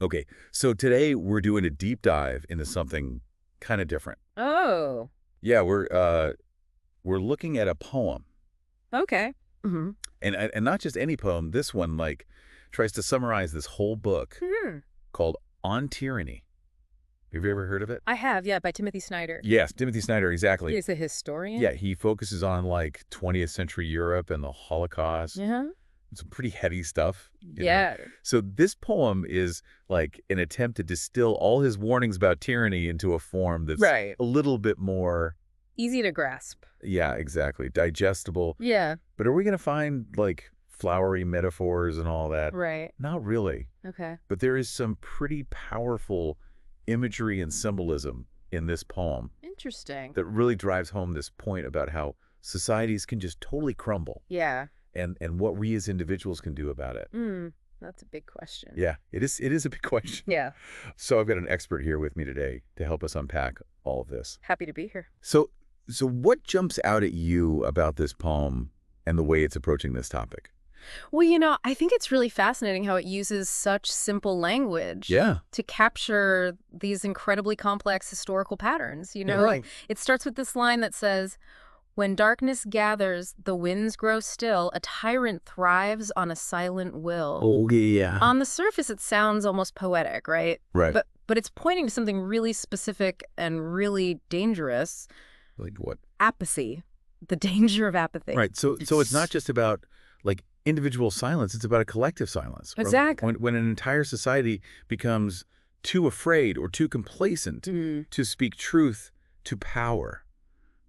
Okay, so today we're doing a deep dive into something kind of different. Oh, Yeah, we're looking at a poem, okay. and not just any poem. This one tries to summarize this whole book Hmm. called On Tyranny. Have you ever heard of it? I have, yeah, by Timothy Snyder. Yes, Timothy Snyder, exactly. He's a Yeah, historian. he focuses on 20th century Europe and the Holocaust. Yeah. Some pretty heady stuff. Yeah. So this poem is like an attempt to distill all his warnings about tyranny into a form that's Right. a little bit more, Easy to grasp. yeah, exactly, digestible. Yeah. But are we going to find flowery metaphors and all that? Right. Not really. Okay. But there is some pretty powerful imagery and symbolism in this poem Interesting. that really drives home this point about how societies can just totally crumble Yeah. and what we as individuals can do about it. That's a big question. Yeah, it is a big question. Yeah. So I've got an expert here with me today to help us unpack all of this. Happy to be here. So what jumps out at you about this poem and the way it's approaching this topic? Well, I think it's really fascinating how it uses such simple language Yeah. to capture these incredibly complex historical patterns. Yeah, right. It starts with this line that says, "When darkness gathers, the winds grow still, a tyrant thrives on a silent will." Oh, yeah. On the surface, it sounds almost poetic, right? Right. But it's pointing to something really specific and really dangerous: Like what? apathy, the danger of apathy. Right. So it's not just about individual silence, it's about a collective silence. Exactly. When an entire society becomes too afraid or too complacent to speak truth to power,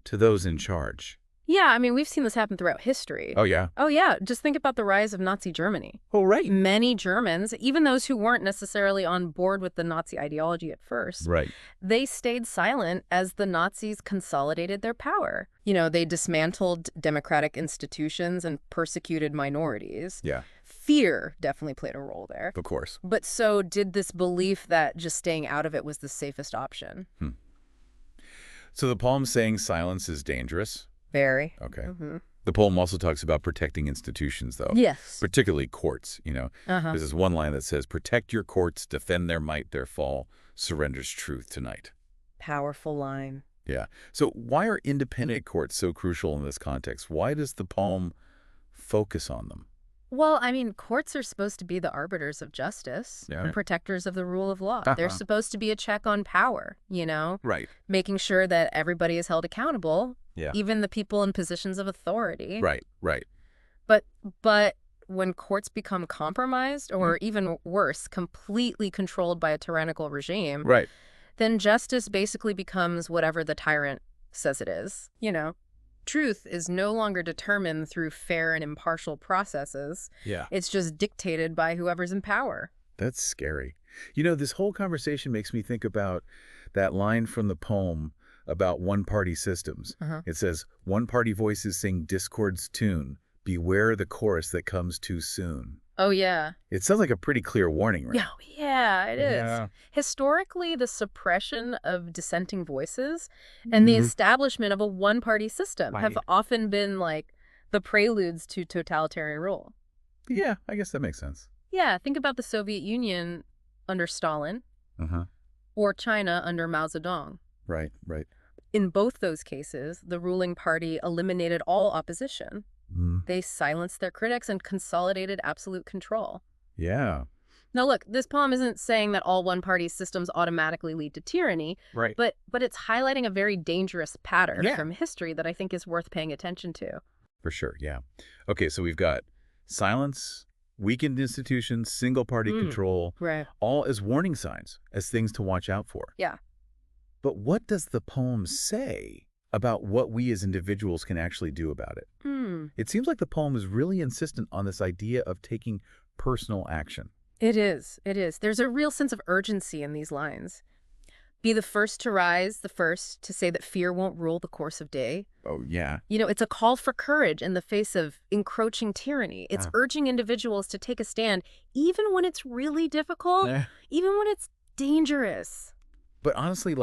to those in charge. Yeah, I mean, we've seen this happen throughout history. Oh, yeah. Oh, yeah. Just think about the rise of Nazi Germany. Oh, right. Many Germans, even those who weren't necessarily on board with the Nazi ideology at first, Right. they stayed silent as the Nazis consolidated their power. They dismantled democratic institutions and persecuted minorities. Yeah, Fear definitely played a role there. of course. But so did this belief that just staying out of it was the safest option. So the poem's saying silence is dangerous. Very. Okay. The poem also talks about protecting institutions, though. Yes. Particularly courts. Uh-huh. There's this one line that says, "Protect your courts, defend their might, their fall, surrenders truth tonight." Powerful line. Yeah. So why are independent courts so crucial in this context? Why does the poem focus on them? Well, I mean, courts are supposed to be the arbiters of justice Yeah. and protectors of the rule of law. They're supposed to be a check on power, Right. making sure that everybody is held accountable, Yeah. even the people in positions of authority. Right. Right. But when courts become compromised, or even worse, completely controlled by a tyrannical regime, Right. then justice basically becomes whatever the tyrant says it is. Truth is no longer determined through fair and impartial processes. Yeah. It's just dictated by whoever's in power. That's scary. This whole conversation makes me think about that line from the poem about one-party systems. Uh-huh. It says, "One-party voices sing discord's tune. Beware the chorus that comes too soon." Oh, yeah. It sounds like a pretty clear warning, right? Yeah, it is. Yeah. Historically, the suppression of dissenting voices and the establishment of a one-party system have Right. often been like the preludes to totalitarian rule. Yeah, I guess that makes sense. Yeah, think about the Soviet Union under Stalin Uh-huh. or China under Mao Zedong. Right, right. In both those cases, the ruling party eliminated all opposition. Mm. They silenced their critics and consolidated absolute control. Yeah. Now, look, this poem isn't saying that all one-party systems automatically lead to tyranny, Right. but it's highlighting a very dangerous pattern Yeah. from history that I think is worth paying attention to. For sure, yeah. Okay, so we've got silence, weakened institutions, single-party control, Right. all as warning signs, as things to watch out for. Yeah. But what does the poem say about what we as individuals can actually do about it? It seems like the poem is really insistent on this idea of taking personal action. It is. It is. There's a real sense of urgency in these lines. Be the first to rise, the first to say that fear won't rule the course of day. Oh, yeah. It's a call for courage in the face of encroaching tyranny. It's urging individuals to take a stand, even when it's really difficult, even when it's dangerous. But honestly,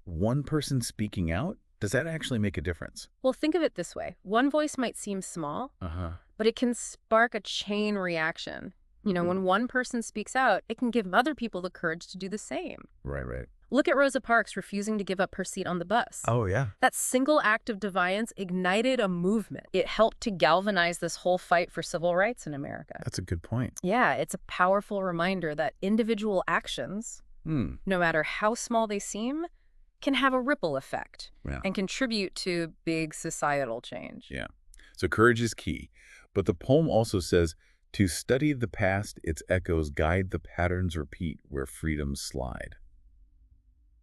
one person speaking out, does that actually make a difference? Well, think of it this way. One voice might seem small, Uh-huh. but it can spark a chain reaction. When one person speaks out, it can give other people the courage to do the same. Right, right. Look at Rosa Parks refusing to give up her seat on the bus. Oh, yeah. That single act of defiance ignited a movement. It helped to galvanize this whole fight for civil rights in America. That's a good point. Yeah, it's a powerful reminder that individual actions, no matter how small they seem, can have a ripple effect and contribute to big societal change. Yeah. So courage is key. But the poem also says, to study the past, its echoes guide the patterns repeat where freedoms slide.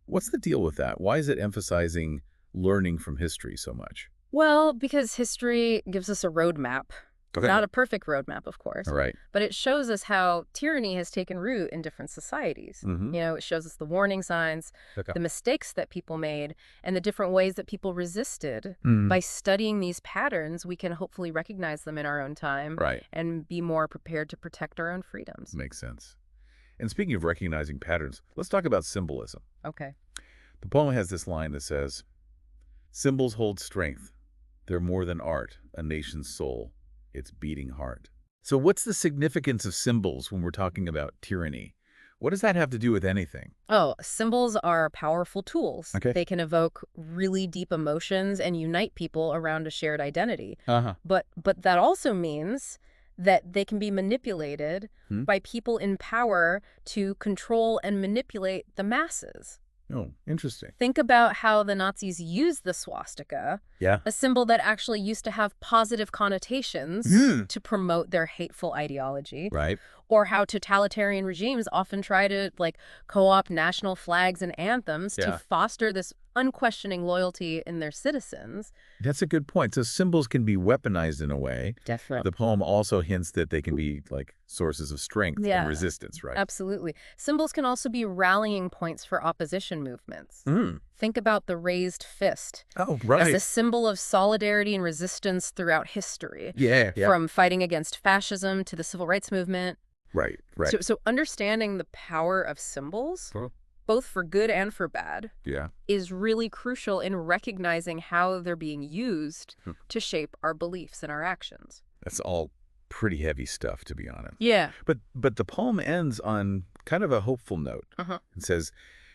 What's the deal with that? Why is it emphasizing learning from history so much? Well, because history gives us a roadmap. Okay. Not a perfect roadmap, of course. All right. But it shows us how tyranny has taken root in different societies. It shows us the warning signs, the mistakes that people made, and the different ways that people resisted. By studying these patterns, we can hopefully recognize them in our own time and be more prepared to protect our own freedoms. Makes sense. And speaking of recognizing patterns, let's talk about symbolism. Okay. The poem has this line that says, symbols hold strength. They're more than art, a nation's soul, its beating heart. So what's the significance of symbols when we're talking about tyranny? What does that have to do with anything? Oh, symbols are powerful tools. Okay. They can evoke really deep emotions and unite people around a shared identity. But that also means that they can be manipulated by people in power to control and manipulate the masses. Oh, interesting. Think about how the Nazis used the swastika, a symbol that actually used to have positive connotations to promote their hateful ideology. Right. Or how totalitarian regimes often try to co-opt national flags and anthems to foster this unquestioning loyalty in their citizens. That's a good point. So symbols can be weaponized in a way. Definitely. The poem also hints that they can be like sources of strength and resistance, right? Absolutely. Symbols can also be rallying points for opposition movements. Think about the raised fist as a symbol of solidarity and resistance throughout history. From fighting against fascism to the civil rights movement. Right. So understanding the power of symbols, both for good and for bad, is really crucial in recognizing how they're being used to shape our beliefs and our actions. That's all pretty heavy stuff, to be honest. Yeah. But the poem ends on kind of a hopeful note. It says,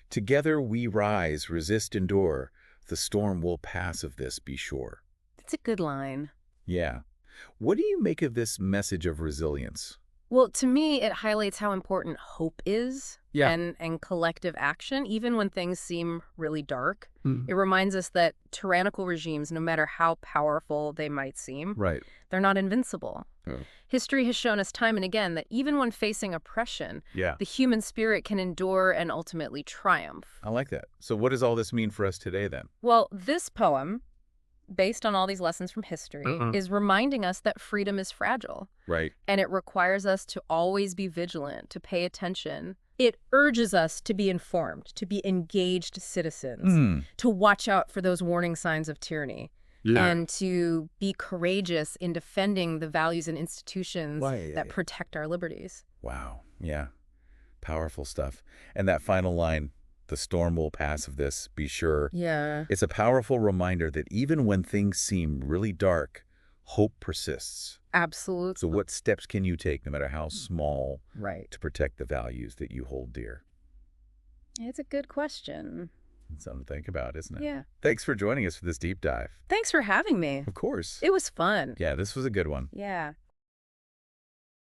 together we rise, resist, endure. The storm will pass of this, be sure. That's a good line. Yeah. What do you make of this message of resilience? Well, to me, it highlights how important hope is and collective action, even when things seem really dark. It reminds us that tyrannical regimes, no matter how powerful they might seem, they're not invincible. History has shown us time and again that even when facing oppression, the human spirit can endure and ultimately triumph. I like that. So what does all this mean for us today, then? Well, this poem, based on all these lessons from history, is reminding us that freedom is fragile. Right. And it requires us to always be vigilant, to pay attention. It urges us to be informed, to be engaged citizens, to watch out for those warning signs of tyranny, and to be courageous in defending the values and institutions that protect our liberties. Wow. Yeah. Powerful stuff. And that final line, the storm will pass of this, be sure. Yeah. It's a powerful reminder that even when things seem really dark, hope persists. Absolutely. So what steps can you take, no matter how small, to protect the values that you hold dear? It's a good question. It's something to think about, isn't it? Yeah. Thanks for joining us for this deep dive. Thanks for having me. Of course. It was fun. Yeah, this was a good one. Yeah.